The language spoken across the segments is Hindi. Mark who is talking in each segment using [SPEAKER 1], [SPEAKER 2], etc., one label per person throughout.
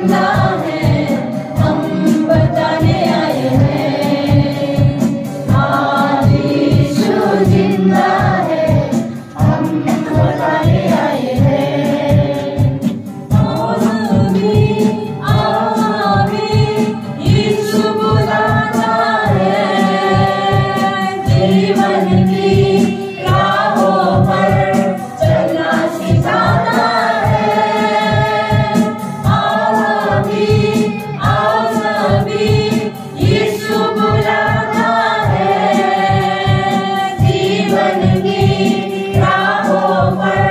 [SPEAKER 1] जिंदा है, हम बताने आए हैं। आज यीशु जिंदा है, हम बताने आए हैं। आओ भी यीशु बुलाता है, जीवन की राहों पर चलना सिखाता है। आओ सभी यीशु बुलाता है, जीवन की राहों पर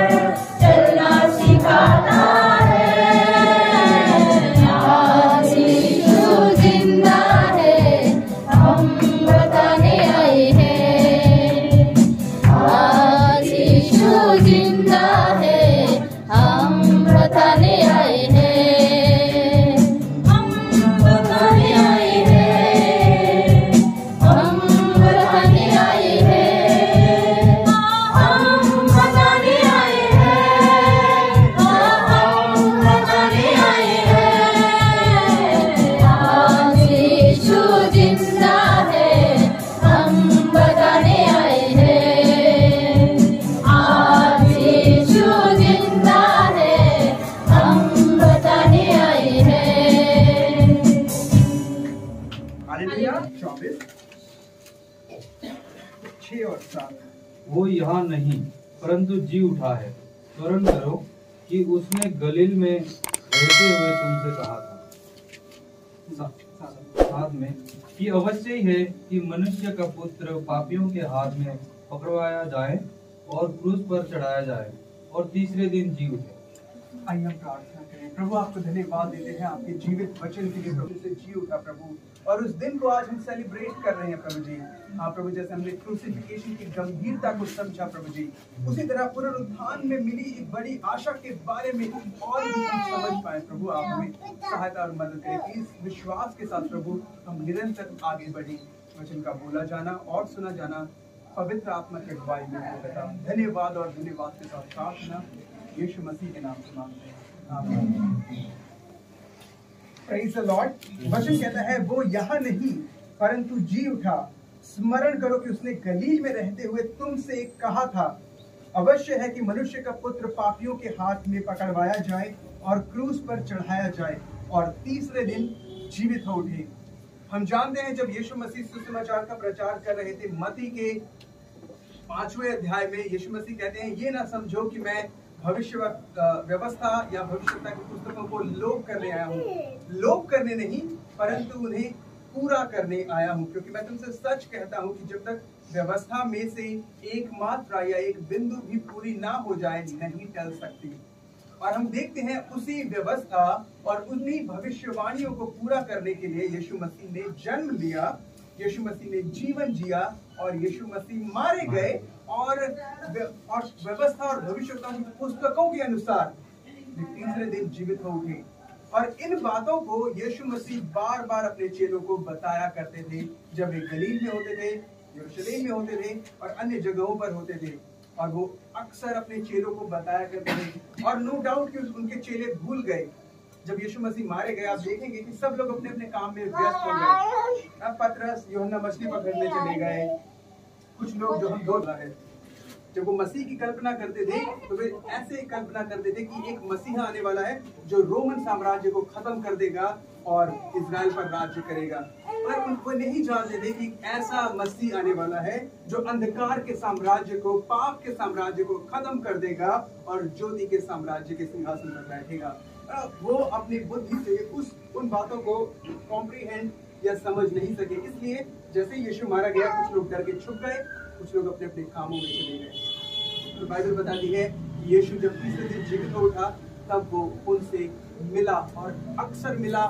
[SPEAKER 1] चलना सिखाता है। आज यीशु जिंदा है, हम बताने आए हैं। आज यीशु जिंदा है, हम बताने आए हैं। हम बताने आए हैं, हम बताने आए हैं, हम बताने आए हैं, हम बताने आए हैं। आज यीशु जिंदा है, हम बताने आए हैं। आज यीशु जिंदा है, हम बताने आए हैं।
[SPEAKER 2] हालेलुया। 24 6 और 7।
[SPEAKER 3] वो यहाँ नहीं परंतु जी उठा है। स्मरण करो कि उसने गलील में रहते हुए तुमसे कहा था, साथ में, कि अवश्य ही है कि मनुष्य का पुत्र पापियों के हाथ में पकड़वाया जाए और क्रूस पर चढ़ाया जाए और तीसरे दिन जी उठे।
[SPEAKER 2] आइए हम प्रार्थना करें। प्रभु आपको धन्यवाद देते हैं आपके जीवित वचन के लिए प्रभु से जी उठा प्रभु, और उस दिन को आज हम सेलिब्रेट कर रहे हैं प्रभु जी। हाँ प्रभु, जैसे हमने क्रूसिफिकेशन की गंभीरता को समझा प्रभु जी, उसी तरह पुनरुत्थान में मिली एक बड़ी आशा के बारे में और भी हम समझ पाए प्रभु। आप हमें सहायता और मदद करें कि इस विश्वास के साथ प्रभु हम निरंतर आगे बढ़े, वचन का बोला जाना और सुना जाना पवित्र आत्मा के अगुवाई में होगा। धन्यवाद और धन्यवाद के साथ प्रार्थना यीशु मसीह के नाम से मांगते हैं, आमीन। Praise the Lord. वचन कहता है वो यहाँ नहीं परंतु जी उठा। स्मरण करो कि उसने गलील में रहते हुए तुमसे कहा था, अवश्य है कि मनुष्य का पुत्र पापियों के हाथ में पकड़वाया जाए और क्रूस पर चढ़ाया जाए और तीसरे दिन जीवित हो उठे। हम जानते हैं जब यीशु मसीह सुसमाचार का प्रचार कर रहे थे, मत्ती के 5वें अध्याय में यीशु मसीह कहते हैं, ये ना समझो कि मैं भविष्य व्यवस्था या भविष्यता की पुस्तकों को लोप करने आया हूँ। लोप करने नहीं परंतु उन्हें पूरा करने आया हूँ, क्योंकि मैं तुमसे सच कहता हूँ कि जब तक व्यवस्था में से एक मात्रा या एक बिंदु भी पूरी ना हो जाए नहीं टल सकती। और हम देखते हैं उसी व्यवस्था और उन्हीं भविष्यवाणियों को पूरा करने के लिए यीशु मसीह ने जन्म लिया, यीशु मसीह ने जीवन जिया और यीशु मसीह मारे गए और व्यवस्था और भविष्यवाणी की पुस्तकों के अनुसार तीसरे दिन जीवित हो उठे। और इन बातों को यीशु मसीह बार बार अपने चेलों को बताया करते थे जब वे गलील में होते थे, यरूशलेम में होते थे और अन्य जगहों पर होते थे। और वो अक्सर अपने चेलों को बताया करते थे और नो डाउट कि उनके चेले भूल गए। जब यीशु मसीह मारे गए आप देखेंगे कि सब लोग अपने अपने काम में व्यस्त हो गए। अब पतरस यूहन्ना मछली पकड़ने चले गए, कुछ लोग जो हम बोल रहे हैं, जब वो मसीह की कल्पना करते थे तो वे ऐसे कल्पना करते थे कि एक मसीहा आने वाला है जो रोमन साम्राज्य को खत्म कर देगा और इजराइल पर राज्य करेगा। पर उनको नहीं जानते थे कि ऐसा मसीह आने वाला है जो अंधकार के साम्राज्य को, पाप के साम्राज्य को खत्म कर देगा और ज्योति के साम्राज्य के सिंहासन पर बैठेगा। वो अपनी बुद्धि से उन बातों को कॉम्प्रीहेंड या समझ नहीं सके, इसलिए जैसे यीशु मारा गया कुछ लोग डर के छुप गए, कुछ लोग अपने अपने कामों में चले गए। तो बाइबल बताती है कि यीशु जब तीसरे दिन जीवित हो उठा तब वो उनसे मिला और अक्सर मिला,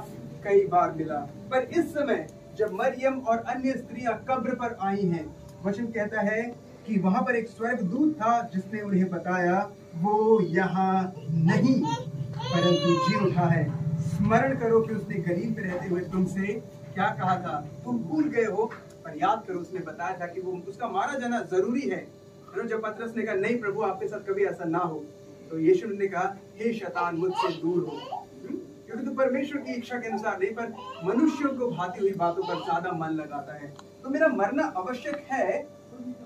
[SPEAKER 2] कई बार मिला। पर इस समय जब मरियम और अन्य स्त्रियां कब्र पर आई हैं, वचन कहता है कि वहां पर एक स्वर्गदूत था जिसने उन्हें बताया वो यहाँ नहीं परंतु जी उठा है। स्मरण करो कि उसने गलील में रहते हुए तुमसे क्या कहा था। तुम भूल गए हो पर याद करो, उसने बताया था कि वो उसका मारा जाना जरूरी है। जब पतरस ने कहा नहीं प्रभु आपके साथ कभी ऐसा ना हो, तो यीशु ने कहा हे शैतान मुझसे दूर हो, क्योंकि तू परमेश्वर की इच्छा के अनुसार नहीं, पर मनुष्यों को भाती हुई बातों पर ज्यादा मन लगाता है। तो मेरा मरना आवश्यक है,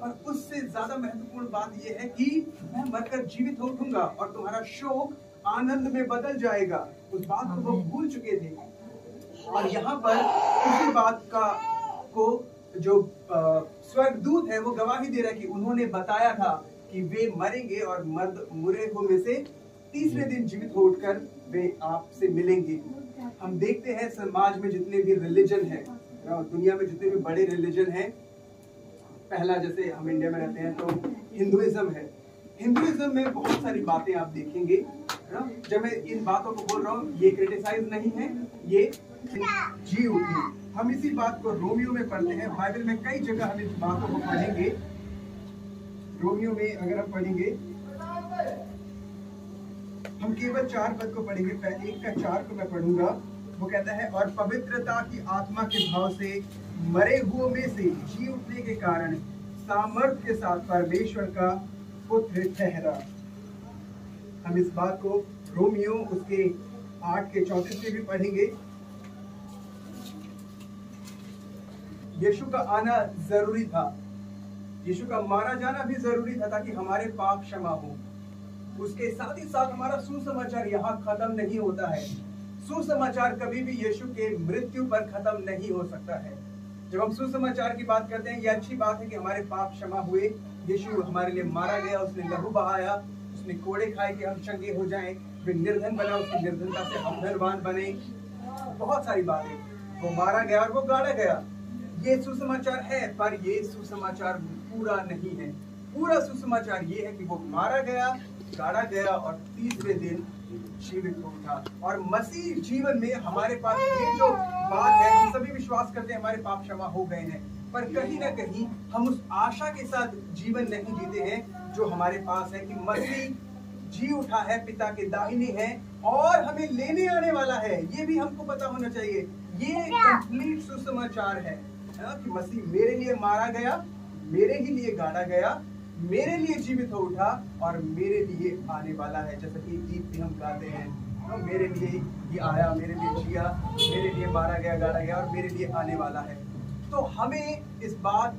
[SPEAKER 2] और उससे ज्यादा महत्वपूर्ण बात यह है कि मैं मरकर जीवित हो उठूंगा और तुम्हारा शोक आनंद में बदल जाएगा। उस बात को वो भूल चुके थे, और यहाँ पर उसी बात को जो स्वर्गदूत है वो गवाही दे रहा है कि उन्होंने बताया था कि वे मरेंगे और मुरे हुए में से तीसरे दिन जीवित हो उठकर वे आपसे मिलेंगे। हम देखते हैं समाज में जितने भी रिलीजन है, दुनिया में जितने भी बड़े रिलीजन हैं, पहला जैसे हम इंडिया में रहते हैं तो हिंदुइज्म है। हिंदुइज्म में बहुत सारी बातें आप देखेंगे, जब मैं इन बातों को बोल रहा हूँ ये क्रिटिसाइज नहीं है, ये जी उठी। हम इसी बात को रोमियो में पढ़ते हैं, बाइबल में कई जगह हम इस बातों को पढ़ेंगे। रोमियो में अगर हम पढ़ेंगे, हम केवल 4 पद को पढ़ेंगे, 1 का 4 को मैं पढ़ूंगा। वो कहता है, और पवित्रता की आत्मा के भाव से मरे हुओं में से जी उठने के कारण सामर्थ्य के साथ परमेश्वर का पुत्र ठहरा। हम इस बात को रोमियो उसके 8 के 34 में भी पढ़ेंगे। यीशु का आना जरूरी था, यीशु का मारा जाना भी जरूरी था ताकि हमारे पाप क्षमा हो। उसके साथ ही साथ हमारा सुसमाचार यहाँ खत्म नहीं होता है। सुसमाचार कभी भी यीशु के मृत्यु पर खत्म नहीं हो सकता है। जब हम सुसमाचार की बात करते हैं, ये अच्छी बात है कि हमारे पाप क्षमा हुए, यीशु हमारे लिए मारा गया, उसने लहू बहाया, उसने कोड़े खाए कि हम चंगे हो जाएं, वे निर्धन बना, उसकी निर्धनता से हम धनवान बने। बहुत सारी बातें, वो मारा गया और वो गाड़ा गया। ये सुसमाचार है, पर ये सुसमाचार पूरा नहीं है। पूरा सुसमाचार ये है कि वो मारा गया, गाड़ा गया और तीसरे दिन जीवित हो उठा। और मसीह जीवन में हमारे पास ये जो बात है, हम सभी विश्वास करते हैं हमारे पाप क्षमा हो गए हैं, पर कहीं ना कहीं हम उस आशा के साथ जीवन नहीं जीते हैं जो हमारे पास है कि मसीह जी उठा है, पिता के दाहिने है और हमें लेने आने वाला है। ये भी हमको पता होना चाहिए। ये कंप्लीट सुसमाचार है कि मसीह मेरे लिए मारा गया, मेरे ही लिए गाड़ा गया, मेरे लिए जीवित हो उठा और मेरे लिए आने वाला है। जैसा कि गीत भी हम गाते हैं, मेरे लिए ये आया, मेरे लिए जिया, मेरे लिए मारा गया, गाड़ा गया और मेरे लिए आने वाला है। तो हमें इस बात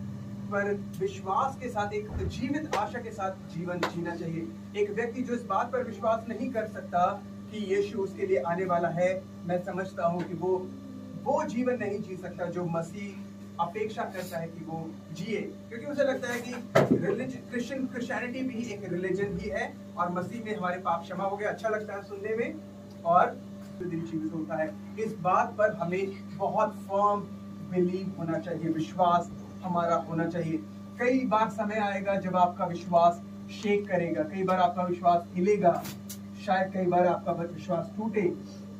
[SPEAKER 2] पर विश्वास के साथ, एक जीवित आशा के साथ जीवन जीना चाहिए। एक व्यक्ति जो इस बात पर विश्वास नहीं कर सकता कि यीशु उसके लिए आने वाला है, मैं समझता हूँ कि वो जीवन नहीं जी सकता जो मसीह अपेक्षा करता है कि वो जिए। क्योंकि उसे लगता है कि क्रिश्चियनिटी भी एक रिलीजन ही है और मसीह में हमारे पाप क्षमा हो गया, अच्छा लगता है सुनने में और दिन जीवित होता है। इस बात पर हमें बहुत फर्म बिलीव होना चाहिए, विश्वास हमारा होना चाहिए। कई बार समय आएगा जब आपका विश्वास शेक करेगा, कई बार आपका विश्वास हिलेगा, शायद कई बार आपका विश्वास टूटे,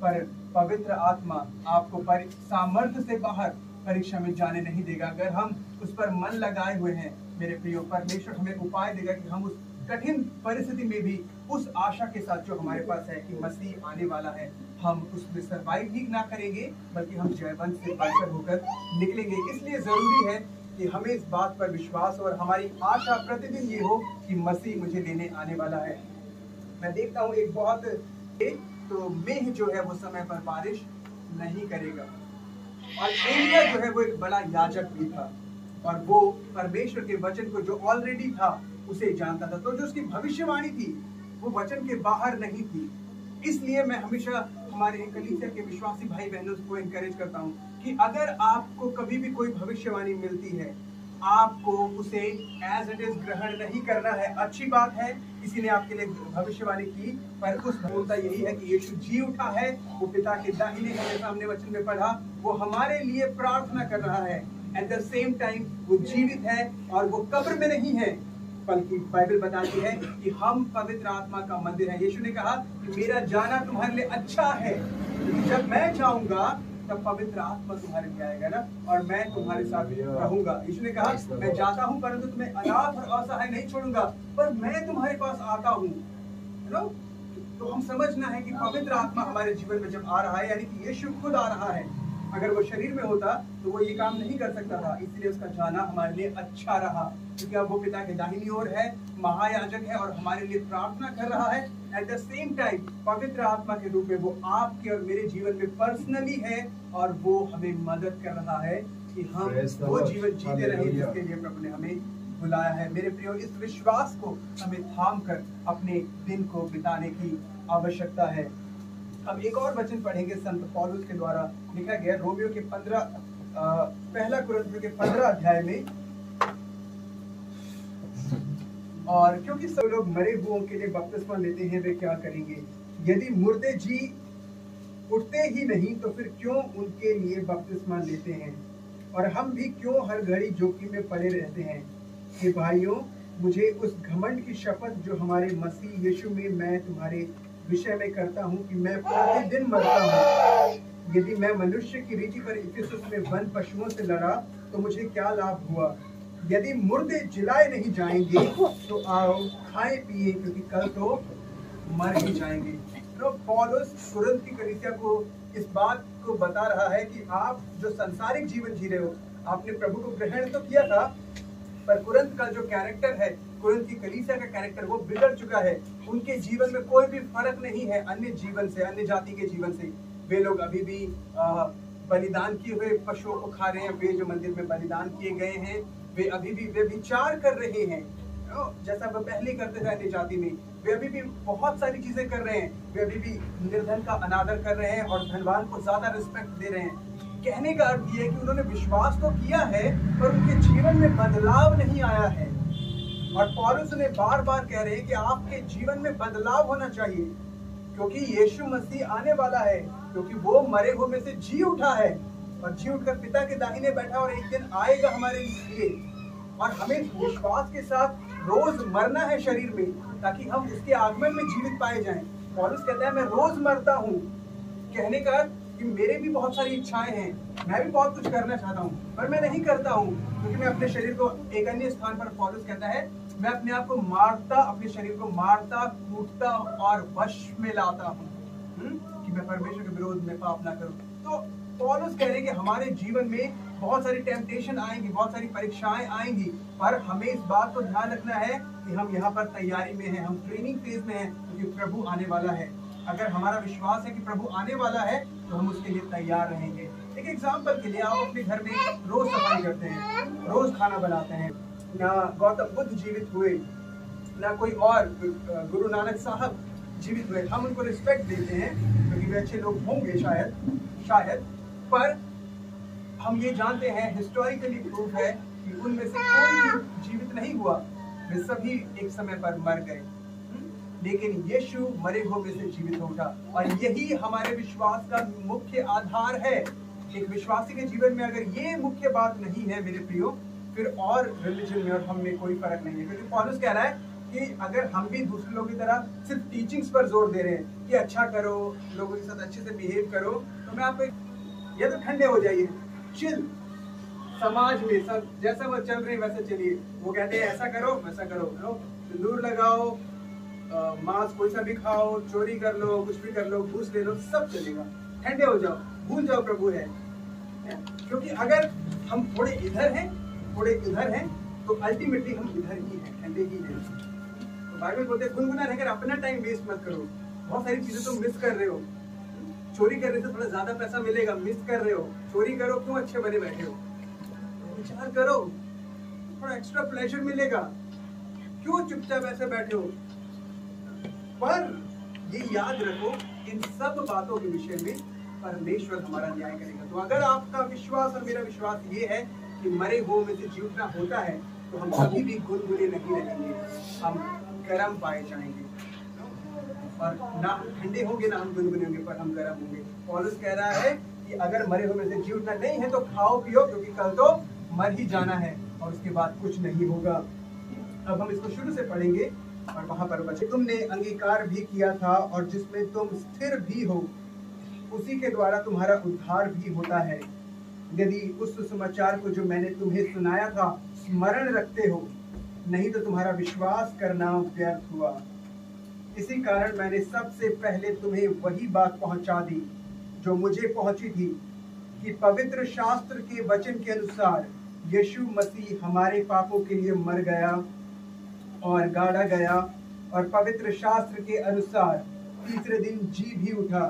[SPEAKER 2] पर पवित्र आत्मा आपको सामर्थ्य से बाहर परीक्षा में जाने नहीं देगा। अगर हम उस पर मन लगाए हुए हैं मेरे प्रियो, परमेश्वर हमें उपाय देगा कि हम उस कठिन परिस्थिति में भी उस आशा के साथ जो हमारे पास है कि मसीह आने वाला है, हम उसमें सर्वाइव ही ना करेंगे बल्कि हम जयवंत से बढ़कर होकर निकलेंगे। इसलिए जरूरी है कि हमें इस बात पर विश्वास और हमारी आशा प्रतिदिन ये हो कि मसीह मुझे लेने आने वाला है। मैं देखता हूँ एक बहुत तो मेघ जो है वो समय पर बारिश नहीं करेगा, और एलिया जो है वो एक बड़ा याजक भी था और वो परमेश्वर के वचन को जो ऑलरेडी था उसे जानता था। तो जो उसकी भविष्यवाणी थी वो वचन के बाहर नहीं थी। इसलिए मैं हमेशा हमारे कलीसिया के विश्वासी भाई बहनों को एनकरेज करता हूँ कि अगर आपको कभी भी कोई भविष्यवाणी मिलती है, आपको उसे एज इट इज ग्रहण नहीं करना है। अच्छी बात है किसी ने आपके लिए भविष्यवाणी की, पर उस बोलता यही है कि यीशु जी उठा है, वो पिता के दाहिने है, जैसा हमने वचन में पढ़ा, वो हमारे लिए प्रार्थना कर रहा है। एट द सेम टाइम वो जीवित है और वो कब्र में नहीं है, बल्कि बाइबल बताती है कि हम पवित्र आत्मा का मंदिर है। यीशु ने कहा कि मेरा जाना तुम्हारे लिए अच्छा है, जब मैं जाऊंगा तब पवित्र आत्मा तुम्हारे लिए आएगा ना, और मैं तुम्हारे साथ रहूंगा। यीशु ने कहा मैं जाता हूँ परंतु तुम्हें अनाथ और असहाय नहीं छोड़ूंगा, पर मैं तुम्हारे पास आता हूँ। तो हम समझना है कि पवित्र आत्मा हमारे जीवन में जब आ रहा है, यानी कि यीशु खुद आ रहा है। अगर वो शरीर में होता तो वो ये काम नहीं कर सकता था, इसलिए उसका जाना हमारे लिए अच्छा रहा, क्योंकि अब वो पिता के दाहिनी ओर है, महायाजक है और हमारे लिए प्रार्थना कर रहा है। एट द सेम टाइम पवित्र आत्मा के रूप में वो आपके और मेरे जीवन में पर्सनली है और वो हमें मदद कर रहा है कि हम वो जीवन जीते रहे जिसके लिए प्रभु ने हमें बुलाया है। मेरे प्रियो, इस विश्वास को हमें थाम कर अपने दिन को बिताने की आवश्यकता है। अब एक और वचन पढ़ेंगे संत पौलुस के द्वारा लिखा गया रोमियो के 15 अध्याय में। और क्योंकि सब लोग मरे हुओं के लिए बपतिस्मा लेते हैं, वे क्या करेंगे? यदि मुर्दे जी उठते ही नहीं तो फिर क्यों उनके लिए बपतिस्मा लेते हैं? और हम भी क्यों हर घड़ी जोखिम में पड़े रहते हैं? कि भाइयों, मुझे उस घमंड की शपथ जो हमारे मसीह यीशु में मैं तुम्हारे विषय में करता हूँ कि मैं प्रतिदिन मरता हूँ। यदि मैं मनुष्य की रीति पर इफिसुस में वन पशुओं से लड़ा तो मुझे क्या लाभ हुआ? यदि मुर्दे जिलाए नहीं जाएंगे तो आओ खाए पिए, क्योंकि कल तो मर ही जाएंगे। तो पौलुस कुरिन्थ की कलीसिया को इस बात को बता रहा है कि आप जो सांसारिक जीवन जी रहे हो, आपने प्रभु को ग्रहण तो किया था, पर कुरिन्थ का जो कैरेक्टर है, कुरिन्थ की कलीसिया का कैरेक्टर वो बिगड़ चुका है। उनके जीवन में कोई भी फर्क नहीं है अन्य जीवन से, अन्य जाति के जीवन से। वे लोग अभी भी बलिदान किए हुए पशुओं को खा रहे हैं। वे जो मंदिर में बलिदान किए गए हैं, वे अभी भी वे विचार कर रहे हैं जैसा वो पहले करते थे अन्य जाति में। वे अभी भी बहुत सारी चीजें कर रहे हैं। वे अभी भी निर्धन का अनादर कर रहे हैं और धनवान को ज्यादा रिस्पेक्ट दे रहे हैं। कहने का अर्थ ये है कि उन्होंने विश्वास तो किया है पर उनके जीवन में बदलाव नहीं आया है। और पौलुस ने बार बार कह रहे हैं कि आपके जीवन में बदलाव होना चाहिए, क्योंकि यीशु मसीह आने वाला है, क्योंकि वो मरे हुए में से जी उठा है और जी उठकर पिता के दाहिने बैठा और एक दिन आएगा हमारे लिए। और हमें विश्वास के साथ रोज मरना है शरीर में, ताकि हम उसके आगमन में जीवित पाए जाएं। पौलुस कहता है मैं रोज मरता हूँ। कहने का कि मेरे भी बहुत सारी इच्छाएं हैं, मैं भी बहुत कुछ करना चाहता हूँ, पर मैं नहीं करता हूँ, क्योंकि मैं अपने शरीर को एक अन्य स्थान पर पौलुस कहता है मैं अपने आप को मारता, अपने शरीर को मारता, कूटता और वश में लाता हूँ कि मैं परमेश्वर के विरोध में पाप ना करूँ। तो पौलुस कह रहे हैं कि हमारे जीवन में बहुत सारी टेम्पटेशन आएंगी, बहुत सारी परीक्षाएं आएंगी, पर हमें इस बात को ध्यान रखना है कि हम यहाँ पर तैयारी में हैं, हम ट्रेनिंग फेज में हैं, क्योंकि प्रभु आने वाला है। अगर हमारा विश्वास है कि प्रभु आने वाला है तो हम उसके लिए तैयार रहेंगे। एक एग्जाम्पल के लिए, आप अपने घर में रोज सफाई करते हैं, रोज खाना बनाते हैं। ना गौतम बुद्ध जीवित हुए, ना कोई और गुरु नानक साहब जीवित हुए। हम उनको रिस्पेक्ट देते हैं क्योंकि वे अच्छे लोग होंगे शायद, पर हम ये जानते हैं, हिस्टोरिकली प्रूफ है कि उनमें से कोई भी जीवित नहीं हुआ, वे सभी एक समय पर मर गए। लेकिन यीशु मरे हुए में से जीवित हो उठा, और यही हमारे विश्वास का मुख्य आधार है। एक विश्वासी के जीवन में अगर ये मुख्य बात नहीं है मेरे प्रियो, फिर और रिलीजन में और हम में कोई फर्क नहीं है। क्योंकि पौलुस कह रहा है कि अगर हम भी दूसरे लोगों की तरह सिर्फ टीचिंग्स पर जोर दे रहे हैं कि अच्छा करो, लोगों के साथ अच्छे से बिहेव करो, तो मैं आपको या तो ठंडे हो जाइए, चिल, समाज में सब जैसा वो चल रहे हैं वैसे चलिए। वो कहते हैं ऐसा करो वैसा करो, सिंदूर लगाओ, मांस कोई सा भी खाओ, चोरी कर लो, कुछ भी कर लो, घूस ले लो, सब चलेगा। ठंडे हो जाओ, भूल जाओ प्रभु है। क्योंकि अगर हम थोड़े इधर हैं, थोड़े इधर हैं, तो अल्टीमेटली हम इधर ही हैं, ठंडे ही हैं। तो बाइबल बोलते हैं गुनगुना रहकर अपना टाइम वेस्ट मत करो। बहुत सारी चीजें तुम मिस कर रहे हो। चोरी करने से थोड़ा ज्यादा पैसा मिलेगा, मिस कर रहे हो। चोरी करो, क्यों अच्छे बने बैठे हो? विचार करो, थोड़ा एक्स्ट्रा प्लेजर मिलेगा, क्यों चुपचाप ऐसे बैठे हो? पर ये याद रखो, इन सब बातों के विषय में परमेश्वर हमारा न्याय करेगा। तो अगर आपका विश्वास और मेरा विश्वास ये है कि मरे हुए में से जी उठना होता है, तो हम कभी भी गुनगुने नहीं रहेंगे, हम गर्म पाए जाएंगे। और ना हम ठंडे होंगे ना हम गुनगुने होंगे, पर हम गर्म होंगे। पौलुस कह रहा है कि अगर मरे हुए में से जी उठना नहीं है तो खाओ पियो, क्योंकि कल तो मर ही जाना है और उसके बाद कुछ नहीं होगा। अब हम इसको शुरू से पढ़ेंगे और वहां पर बचे, तुमने अंगीकार भी किया था और जिसमें तुम स्थिर भी हो, उसी के द्वारा तुम्हारा उद्धार भी होता है, यदि उस सुसमाचार को जो मैंने तुम्हें सुनाया था स्मरण रखते हो, नहीं तो तुम्हारा विश्वास करना व्यर्थ हुआ। इसी कारण मैंने सबसे पहले तुम्हें वही बात पहुंचा दी जो मुझे पहुंची थी, कि पवित्र शास्त्र के वचन के अनुसार यीशु मसीह हमारे पापों के लिए मर गया और गाड़ा गया और पवित्र शास्त्र के अनुसार तीसरे दिन जी भी उठा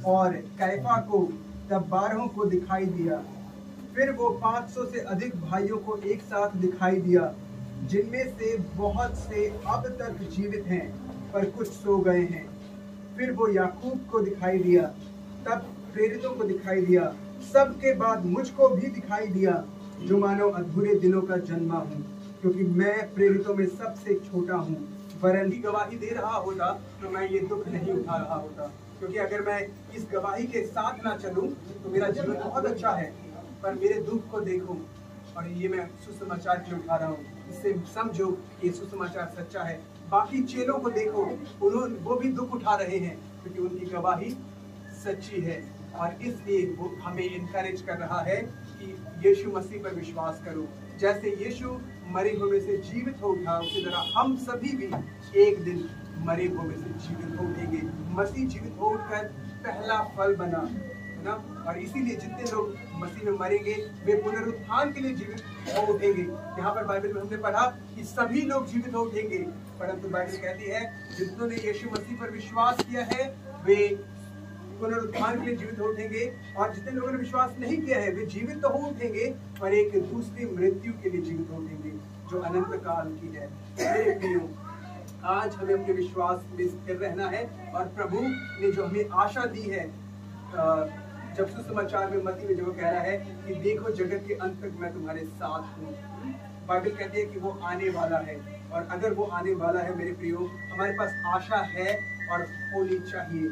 [SPEAKER 2] और कैफा को तब 12 को दिखाई दिया। फिर वो 500 से अधिक भाइयों को एक साथ दिखाई दिया, जिनमें से बहुत से अब तक जीवित हैं पर कुछ सो गए हैं। फिर वो याकूब को दिखाई दिया, तब प्रेरितों को दिखाई दिया, सबके बाद मुझको भी दिखाई दिया, जो मानो अधूरे दिनों का जन्मा हूँ, क्योंकि मैं प्रेरितों में सबसे छोटा हूँ। वरन की गवाही दे रहा होता तो मैं ये दुख नहीं उठा रहा होता, क्योंकि अगर मैं इस गवाही के साथ ना चलूं तो मेरा जीवन बहुत अच्छा है, पर मेरे दुख को देखो। और ये मैं सुसमाचार के लिए उठा रहा हूँ, इससे समझो कि ये सुसमाचार सच्चा है। बाकी चेलों को देखो, वो भी दुख उठा रहे हैं, क्योंकि उनकी गवाही सच्ची है। और इसलिए वो हमें इनकरेज कर रहा है कि यीशु मसीह पर विश्वास करो। जैसे यीशु मरे हुए से जीवित हो उठा, उसी तरह हम सभी भी एक दिन मरे हुए से जीवित हो उठेंगे। मसीह जीवित हो उठकर पहला फल बना, है ना। और इसीलिए जितने लोग मसीह में मरेंगे वे पुनरुत्थान के लिए जीवित हो उठेंगे। यहाँ पर बाइबल में हमने पढ़ा कि सभी लोग जीवित हो उठेंगे, परंतु बाइबल कहती है जिन्होंने यीशु मसीह पर विश्वास किया है वे पुनरुत्थान के लिए जीवित हो उठेंगे, और जितने लोगों ने विश्वास नहीं किया है वे जीवित तो हो उठेंगे पर एक दूसरी मृत्यु के लिए जीवित हो उठेंगे, जो अनंत काल की है। मेरे प्रियो, आज हमें अपने विश्वास में स्थिर रहना है, और प्रभु ने जो हमें आशा दी है, जब सुसमाचार में मत्ती में जो कह रहा है कि देखो जगत के अंत तक मैं तुम्हारे साथ हूँ, बाइबल कहती है कि वो आने वाला है। और अगर वो आने वाला है मेरे प्रियो, हमारे पास आशा है और होनी चाहिए।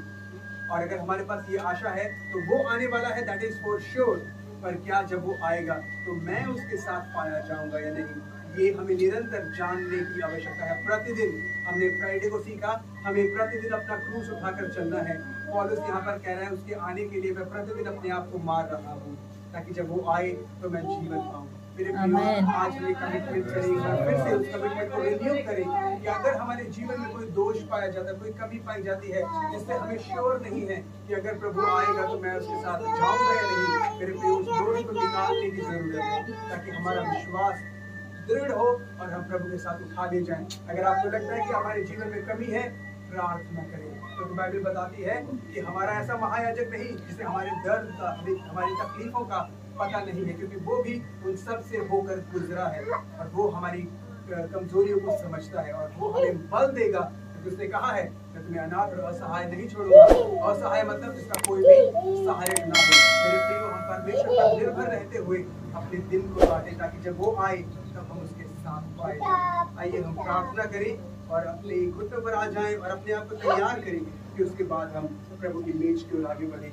[SPEAKER 2] और अगर हमारे पास ये आशा है तो वो आने वाला है, दैट इज फॉर श्योर। पर क्या जब वो आएगा तो मैं उसके साथ पाया जाऊंगा या नहीं, ये हमें निरंतर जानने की आवश्यकता है। प्रतिदिन हमने फ्राइडे को सीखा, हमें प्रतिदिन अपना क्रूस उठाकर चलना है। पौलुस यहाँ पर कह रहा है उसके आने के लिए मैं प्रतिदिन अपने आप को मार रहा हूँ, ताकि जब वो आए तो मैं जीवन पाऊँ। मेरे प्रियो, आज हमें कमिटमेंट करें, फिर से उस कमिटमेंट को रिन्यू करें कि अगर हमारे जीवन में कोई दोष पाया जाता है, कोई कमी पाई जाती है जिससे हमें श्योर नहीं है कि अगर प्रभु आएगा तो मैं उसके साथ जाऊंगा या नहीं, मेरे प्रियो उस दोष को निकालने की जरूरत है, ताकि हमारा विश्वास दृढ़ हो और हम प्रभु के साथ उठा ले जाएं। अगर आपको लगता है कि हमारे जीवन में कमी है, प्रार्थना करें, क्योंकि बाइबल बताती है कि हमारा ऐसा महायाजक नहीं जिसे हमारे दर्द का, हमारी तकलीफों का पता नहीं है, क्योंकि वो भी उन सब से होकर गुजरा है और वो हमारी कमजोरियों को समझता है और वो हमें बल देगा, क्योंकि उसने कहा है मैं तुम्हें अनाथ और असहाय नहीं छोड़ूंगा। असहाय मतलब जिसका कोई भी सहायक ना हो। मेरे प्रियो, हम परमेश्वर पर निर्भर रहते हुए अपने दिन को काटें, ताकि जब वो आए तब हम उसके साथ पाए जाएं। आइए हम प्रार्थना करें और अपने घुटनों पर आ जाएं और अपने आप को तैयार करें कि उसके बाद हम प्रभु की मेज की ओर आगे बढ़ें।